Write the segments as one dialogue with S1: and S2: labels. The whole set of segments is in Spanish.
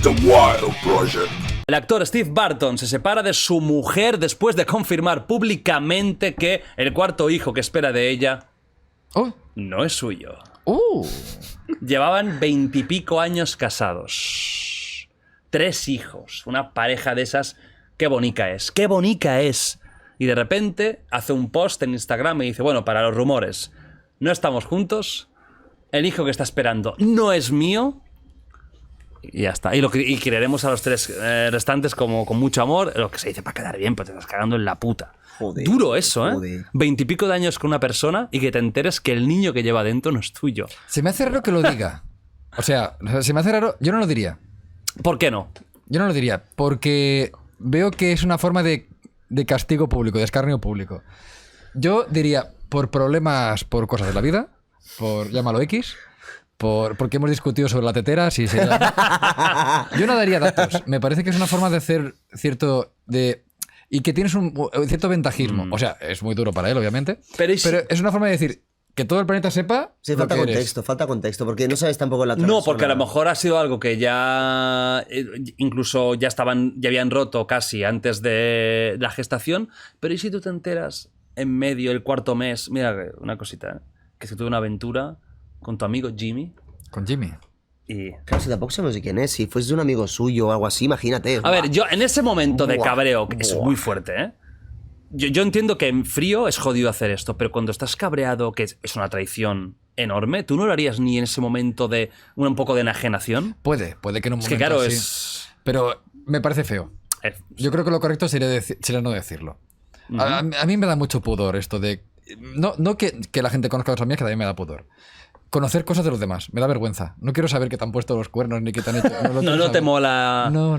S1: The Wild Project.
S2: El actor Steve Barton se separa de su mujer después de confirmar públicamente que el cuarto hijo que espera de ella no es suyo. Llevaban 20 y pico años casados. 3 hijos. Una pareja de esas. ¡Qué bonita es! ¡Qué bonita es! Y de repente hace un post en Instagram y dice, bueno, para los rumores, no estamos juntos, el hijo que está esperando no es mío, y ya está. Y quereremos a los 3 restantes como con mucho amor, lo que se dice para quedar bien, pero te estás cagando en la puta.
S3: Joder,
S2: Duro eso, ¿eh?
S3: joder.
S2: 20 y pico de años con una persona y que te enteres que el niño que lleva dentro no es tuyo.
S4: Se me hace raro que lo diga. O sea, se me hace raro. Yo no lo diría.
S2: ¿Por qué no?
S4: Yo no lo diría. Porque veo que es una forma de castigo público, de escarnio público. Yo diría, por problemas, por cosas de la vida, por llámalo X, porque hemos discutido sobre la tetera, si se llama. Yo no daría datos. Me parece que es una forma de hacer cierto y que tienes un cierto ventajismo. O sea, es muy duro para él, obviamente. Pero es una forma de decir que todo el planeta sepa.
S3: Sí,
S4: lo
S3: falta
S4: que eres.
S3: contexto, porque no sabes tampoco la otra
S2: No,
S3: persona.
S2: porque a lo mejor ha sido algo que ya incluso ya habían roto casi antes de la gestación, pero ¿y si tú te enteras en medio, el 4.º mes? Mira, una cosita, que se tuvo una aventura con tu amigo Jimmy
S4: Con Jimmy.
S2: y...
S3: Claro, si tampoco sabemos de quién es. Si fuese un amigo suyo o algo así, imagínate.
S2: A ver, yo en ese momento de
S3: Buah.
S2: cabreo, que es
S3: Buah.
S2: muy fuerte, ¿eh? Yo entiendo que en frío es jodido hacer esto, pero cuando estás cabreado, que es una traición enorme, ¿tú no lo harías ni en ese momento de un poco de enajenación?
S4: Puede que en un
S2: Es
S4: momento
S2: que claro,
S4: sí. Pero me parece feo. Yo creo que lo correcto sería no decirlo. A mí me da mucho pudor esto de... No que la gente conozca a los amigos, que también me da pudor. Conocer cosas de los demás. Me da vergüenza. No quiero saber que te han puesto los cuernos ni que te han hecho...
S2: No te mola...
S4: No.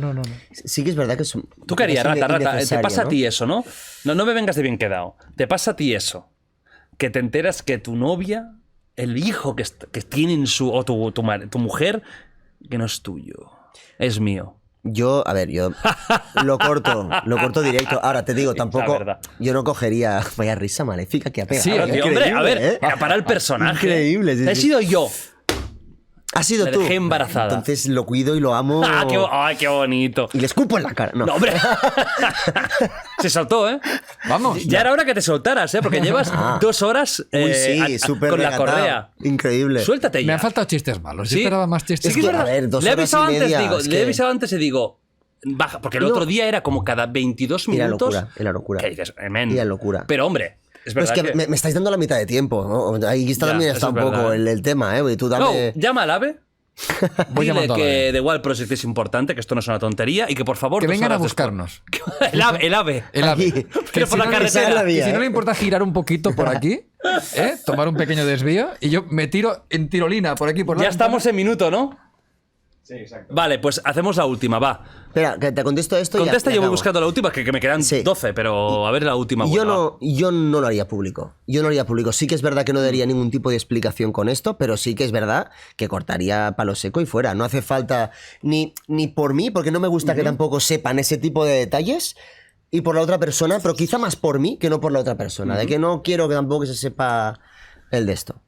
S3: Sí que es verdad que es un...
S2: ¿Tú qué harías,
S3: es
S2: rata? Te
S3: innecesario,
S2: pasa a
S3: ¿no?
S2: ti eso, ¿no? No me vengas de bien quedado. Te pasa a ti eso. Que te enteras que tu novia, el hijo que tiene en su... o tu mujer, que no es tuyo. Es mío.
S3: Yo lo corto directo. Ahora te digo, tampoco...
S2: verdad.
S3: Yo no cogería... Vaya risa maléfica que ha pegado.
S4: Sí,
S2: Claro, tío, hombre, a ver, para el personaje.
S3: Increíble, sí,
S2: He
S3: sí.
S2: sido yo.
S3: Ha sido
S2: Me
S3: tú.
S2: dejé embarazada.
S3: Entonces lo cuido y lo amo.
S2: ¡Ay, qué bonito!
S3: Y le escupo en la cara. No.
S2: No, hombre. Se soltó, ¿eh?
S4: Vamos.
S2: Ya era hora que te soltaras, ¿eh? Porque llevas 2 horas
S3: Uy, sí, súper
S2: con la
S3: recatado.
S2: correa.
S3: Increíble.
S2: Suéltate ya.
S4: Me han faltado chistes malos. Yo
S2: Sí.
S4: esperaba más chistes.
S2: Es que es verdad.
S3: a ver, 2
S2: le he
S3: horas
S2: avisado
S3: y
S2: antes,
S3: media,
S2: digo,
S3: es
S2: le he
S3: que-
S2: avisado antes y digo, baja, porque el
S3: No.
S2: otro día era como cada 22
S3: Era
S2: minutos.
S3: locura, era locura.
S2: Que dices, men.
S3: Era locura.
S2: Pero hombre, es
S3: Pero
S2: verdad
S3: es que me estáis dando la mitad de tiempo, ¿no? Ahí está
S2: Ya,
S3: también
S2: eso
S3: está
S2: es
S3: un poco
S2: verdad.
S3: el tema, ¿eh? Y tú
S2: No,
S3: dame...
S2: llama al AVE.
S4: Voy
S2: Dile
S4: llamando a la
S2: que
S4: vez.
S2: The Wild Project es importante, que esto no es una tontería y que por favor...
S4: Que
S2: 2
S4: vengan a
S2: horas después-
S4: buscarnos.
S2: el AVE.
S4: El ave.
S3: Aquí.
S2: Pero
S4: Que
S2: por la
S4: no le
S2: carretera.
S3: sale la
S4: Y
S3: vía,
S4: si no
S3: ¿eh?
S4: le importa girar un poquito por aquí, tomar un pequeño desvío, y yo me tiro en tirolina por aquí, por la
S2: Ya
S4: ventana.
S2: estamos en minuto, ¿no? Sí, exacto. Vale, pues hacemos la última, va.
S3: Espera, que te contesto esto y ya-
S2: Contesta,
S3: ya
S2: yo voy
S3: acabo.
S2: buscando la última, que me quedan
S3: Sí.
S2: 12, pero a ver la última.
S3: Yo
S2: buena, va.
S3: no lo haría público. Yo no lo haría público. Sí que es verdad que no daría ningún tipo de explicación con esto, pero sí que es verdad que cortaría palo seco y fuera. No hace falta ni por mí, porque no me gusta que tampoco sepan ese tipo de detalles, y por la otra persona, pero quizá más por mí que no por la otra persona. De que no quiero que tampoco se sepa el de esto.